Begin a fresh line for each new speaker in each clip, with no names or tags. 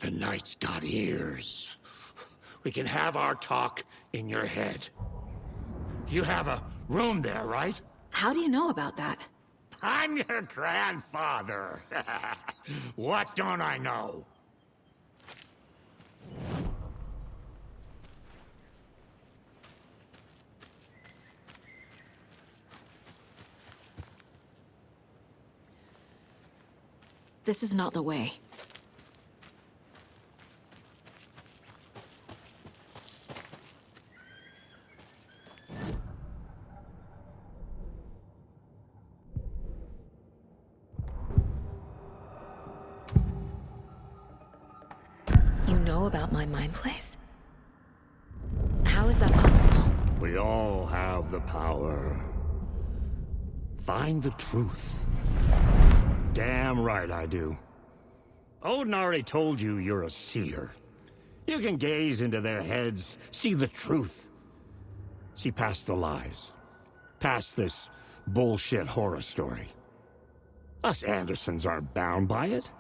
The night's got ears. We can have our talk in your head. You have a room there, right?
How do you know about that?
I'm your grandfather. What don't I know?
This is not the way. You know about my mind place? How is that possible?
We all have the power. Find the truth. Damn right I do. Odin already told you you're a seer. You can gaze into their heads, see the truth. See past the lies. Past this bullshit horror story. Us Andersons aren't bound by it.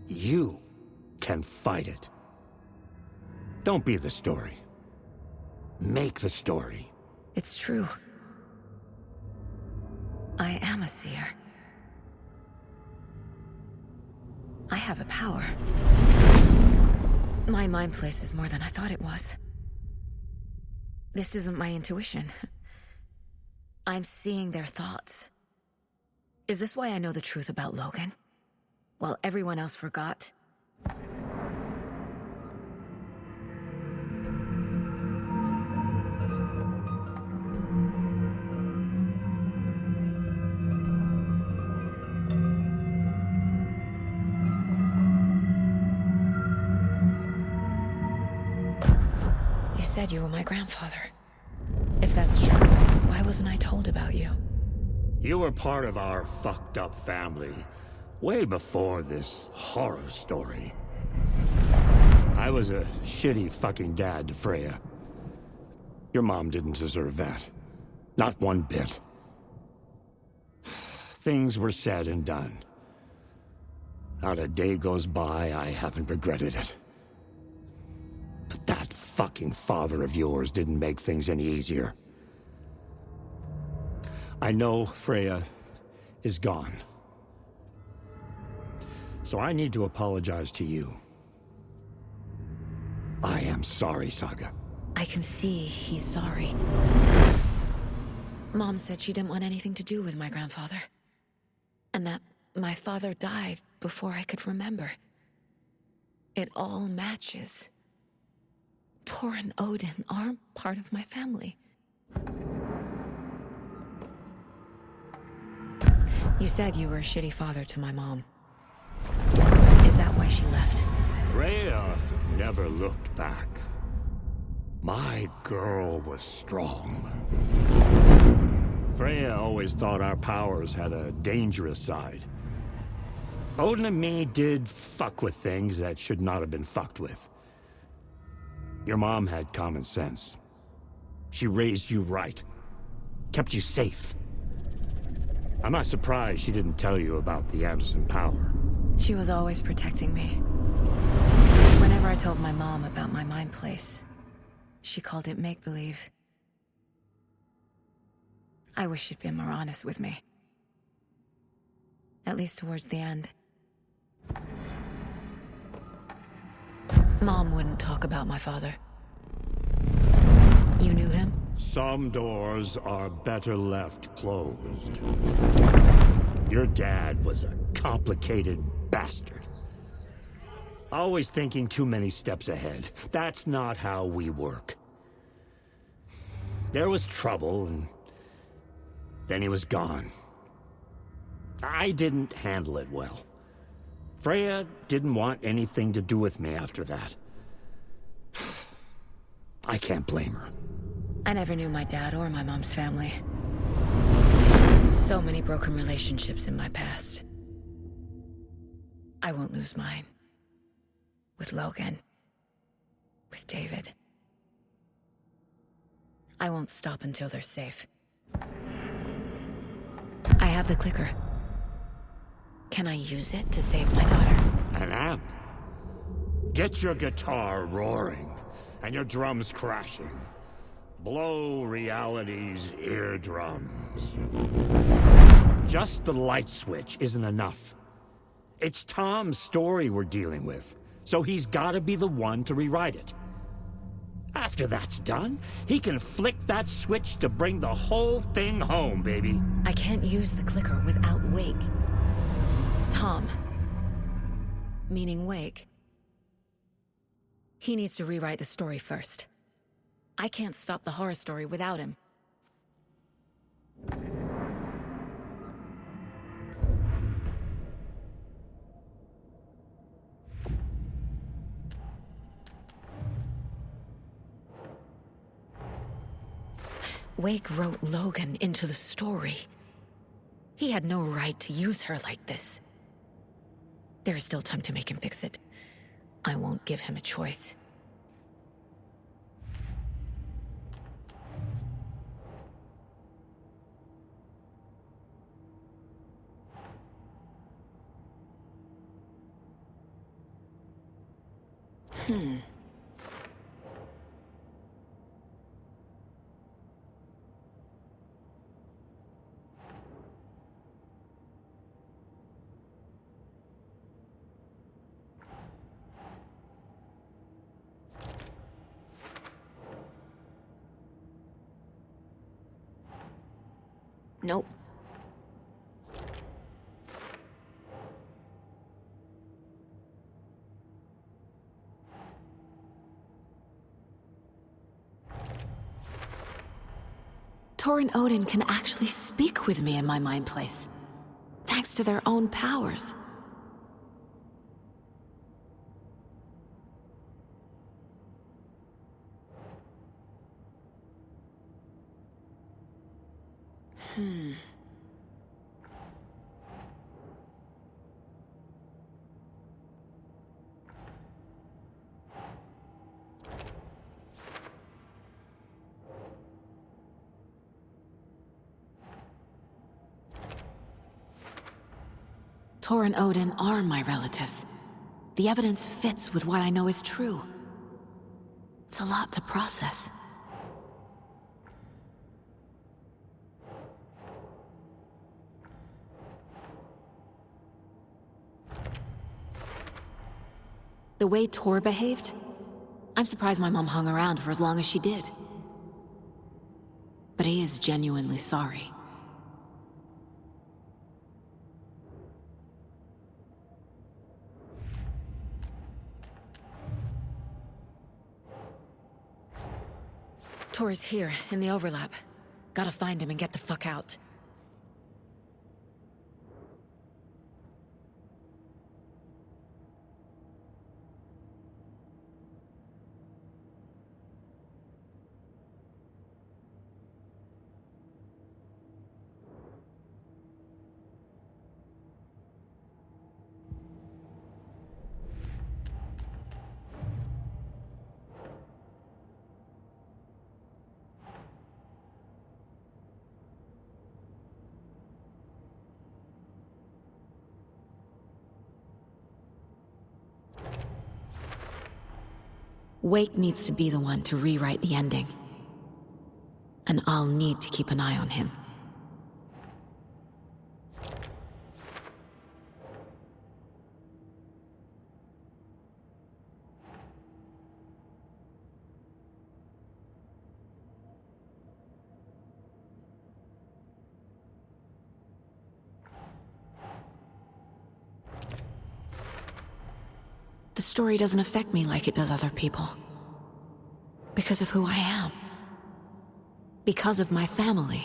You can fight it. Don't be the story. Make the story.
It's true. I am a seer. I have a power. My mind place is more than I thought it was. This isn't my intuition. I'm seeing their thoughts. Is this why I know the truth about Logan? While everyone else forgot? You said you were my grandfather. If that's true, why wasn't I told about you?
You were part of our fucked up family, way before this horror story. I was a shitty fucking dad to Freya. Your mom didn't deserve that. Not one bit. Things were said and done. Not a day goes by I haven't regretted it. But that fucking father of yours didn't make things any easier. I know Freya is gone. So I need to apologize to you. I am sorry, Saga.
I can see he's sorry. Mom said she didn't want anything to do with my grandfather. And that my father died before I could remember. It all matches. Tor and Odin aren't part of my family. You said you were a shitty father to my mom. Is that why she left?
Freya never looked back. My girl was strong. Freya always thought our powers had a dangerous side. Odin and me did fuck with things that should not have been fucked with. Your mom had common sense. She raised you right. Kept you safe. I'm not surprised she didn't tell you about the Anderson power.
She was always protecting me. Whenever I told my mom about my mind place, she called it make-believe. I wish she'd been more honest with me. At least towards the end. Mom wouldn't talk about my father. You knew him?
Some doors are better left closed. Your dad was a complicated bastard. Always thinking too many steps ahead. That's not how we work. There was trouble, and then he was gone. I didn't handle it well. Freya didn't want anything to do with me after that. I can't blame her.
I never knew my dad or my mom's family. So many broken relationships in my past. I won't lose mine. With Logan. With David. I won't stop until they're safe. I have the clicker. Can I use it to save my daughter?
An amp? Get your guitar roaring, and your drums crashing. Blow reality's eardrums. Just the light switch isn't enough. It's Tom's story we're dealing with, so he's gotta be the one to rewrite it. After that's done, he can flick that switch to bring the whole thing home, baby.
I can't use the clicker without Wake. Tom. Meaning Wake. He needs to rewrite the story first. I can't stop the horror story without him. Wake wrote Logan into the story. He had no right to use her like this. There is still time to make him fix it. I won't give him a choice. Nope. Tor and Odin can actually speak with me in my mind place, thanks to their own powers. Tor and Odin are my relatives. The evidence fits with what I know is true. It's a lot to process. The way Tor behaved, I'm surprised my mom hung around for as long as she did. But he is genuinely sorry. Tor is here, in the overlap. Gotta find him and get the fuck out. Wake needs to be the one to rewrite the ending. And I'll need to keep an eye on him. The story doesn't affect me like it does other people. Because of who I am. Because of my family.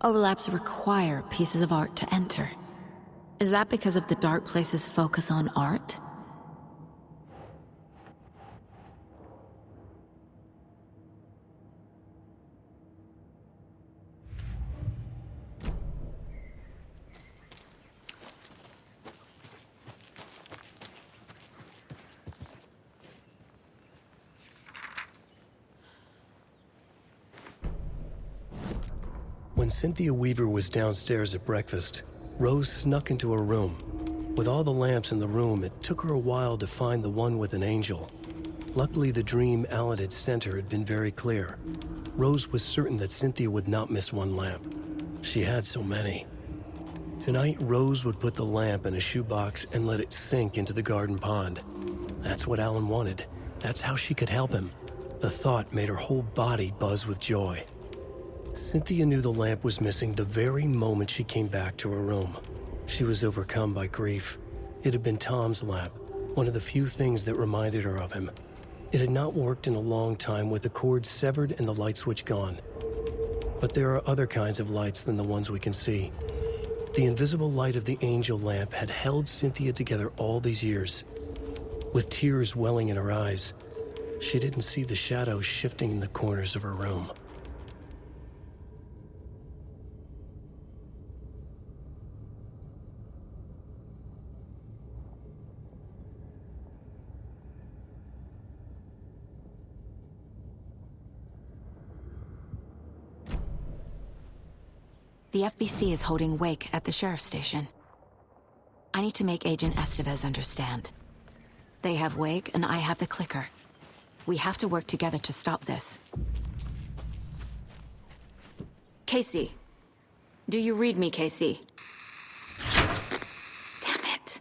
Overlaps require pieces of art to enter. Is that because of the Dark Place's focus on art?
When Cynthia Weaver was downstairs at breakfast, Rose snuck into her room. With all the lamps in the room, it took her a while to find the one with an angel. Luckily, the dream Alan had sent her had been very clear. Rose was certain that Cynthia would not miss one lamp. She had so many. Tonight, Rose would put the lamp in a shoebox and let it sink into the garden pond. That's what Alan wanted. That's how she could help him. The thought made her whole body buzz with joy. Cynthia knew the lamp was missing the very moment she came back to her room. She was overcome by grief. It had been Tom's lamp, one of the few things that reminded her of him. It had not worked in a long time with the cord severed and the light switch gone. But there are other kinds of lights than the ones we can see. The invisible light of the angel lamp had held Cynthia together all these years. With tears welling in her eyes, she didn't see the shadows shifting in the corners of her room.
The FBC is holding wake at the sheriff's station. I need to make Agent Estevez understand. They have wake and I have the clicker. We have to work together to stop this. Casey. Do you read me, Casey? Damn it.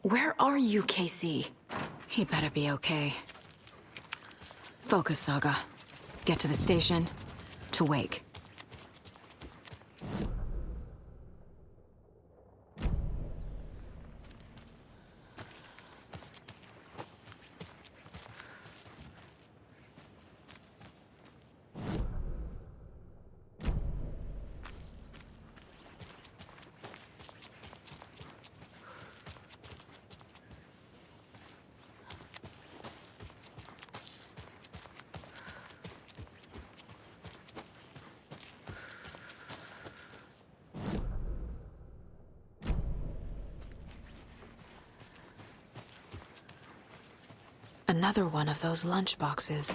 Where are you, Casey? He better be okay. Focus, Saga. Get to the station, to wake. Another one of those lunch boxes.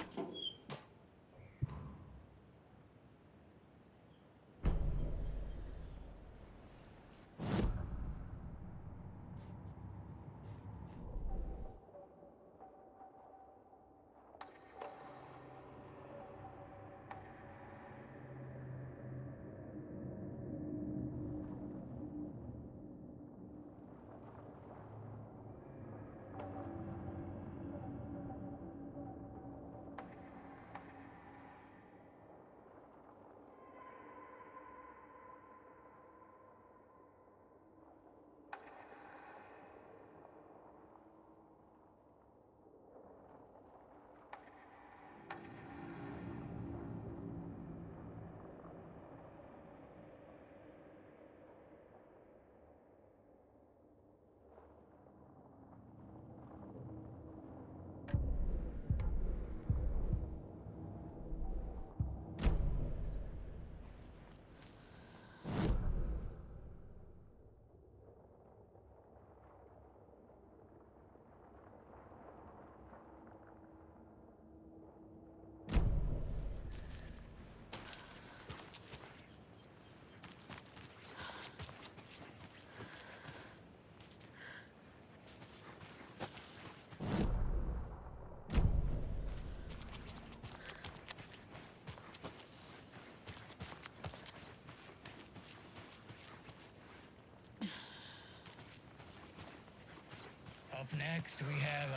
Up next, we have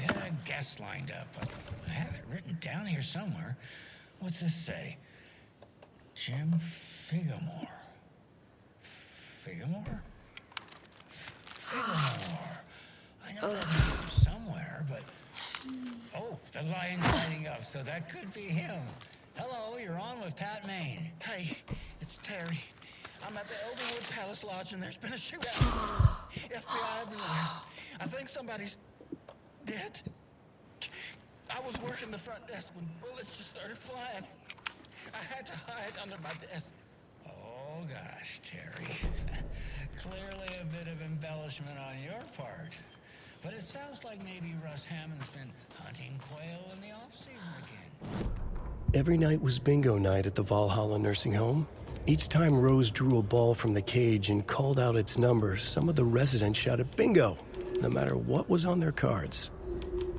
a guest lined up. I have it written down here somewhere. What's this say? Jim Figamore. Figamore? Figamore. I know that name somewhere, but... Oh, the lion's lighting up, so that could be him. Hello, you're on with Pat Maine.
Hey, it's Terry. I'm at the Elderwood Palace Lodge and there's been a shootout. FBI everywhere. I think somebody's dead. I was working the front desk when bullets just started flying. I had to hide under my desk.
Oh, gosh, Terry. Clearly a bit of embellishment on your part. But it sounds like maybe Russ Hammond's been hunting quail in the off-season again.
Every night was bingo night at the Valhalla nursing home. Each time Rose drew a ball from the cage and called out its number, some of the residents shouted bingo, no matter what was on their cards.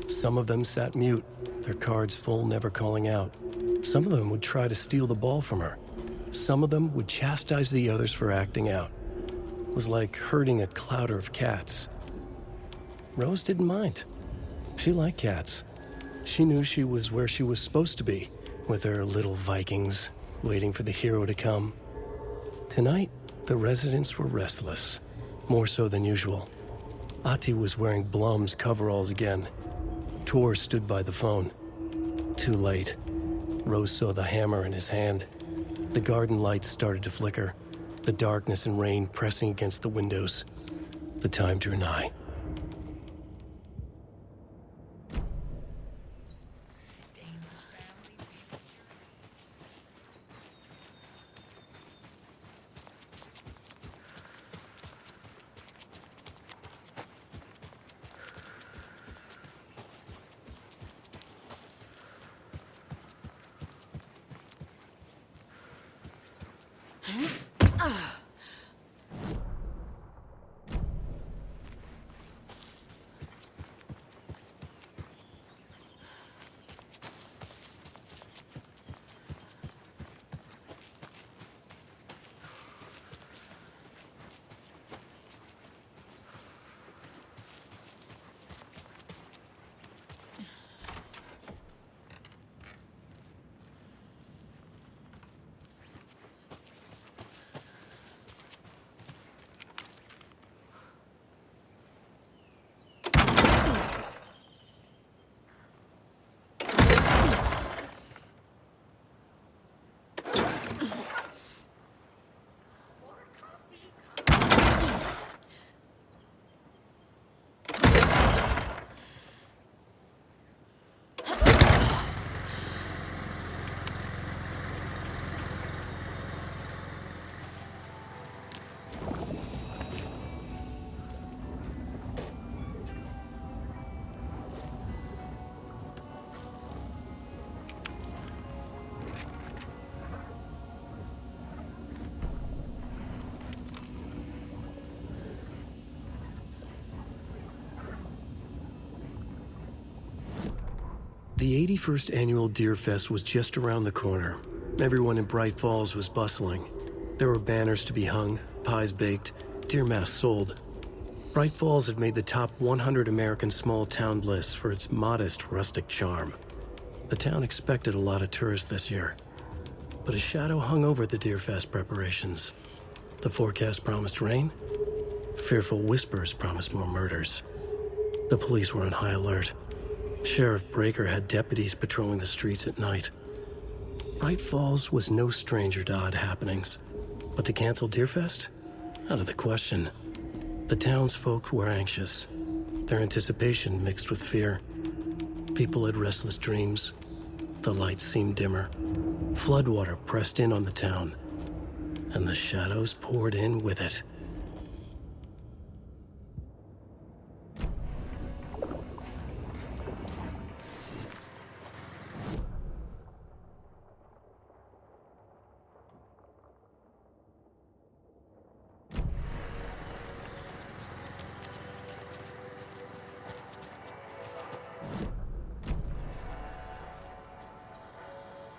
Some of them sat mute, their cards full, never calling out. Some of them would try to steal the ball from her. Some of them would chastise the others for acting out. It was like herding a clouder of cats. Rose didn't mind. She liked cats. She knew she was where she was supposed to be, with her little Vikings, waiting for the hero to come. Tonight, the residents were restless, more so than usual. Ati was wearing Blum's coveralls again. Tor stood by the phone. Too late. Rose saw the hammer in his hand. The garden lights started to flicker, the darkness and rain pressing against the windows. The time drew nigh. The 81st annual Deer Fest was just around the corner. Everyone in Bright Falls was bustling. There were banners to be hung, pies baked, deer masks sold. Bright Falls had made the top 100 American small town lists for its modest, rustic charm. The town expected a lot of tourists this year. But a shadow hung over the Deer Fest preparations. The forecast promised rain. Fearful whispers promised more murders. The police were on high alert. Sheriff Breaker had deputies patrolling the streets at night. Bright Falls was no stranger to odd happenings. But to cancel Deerfest? Out of the question. The townsfolk were anxious, their anticipation mixed with fear. People had restless dreams. The lights seemed dimmer. Floodwater pressed in on the town, and the shadows poured in with it.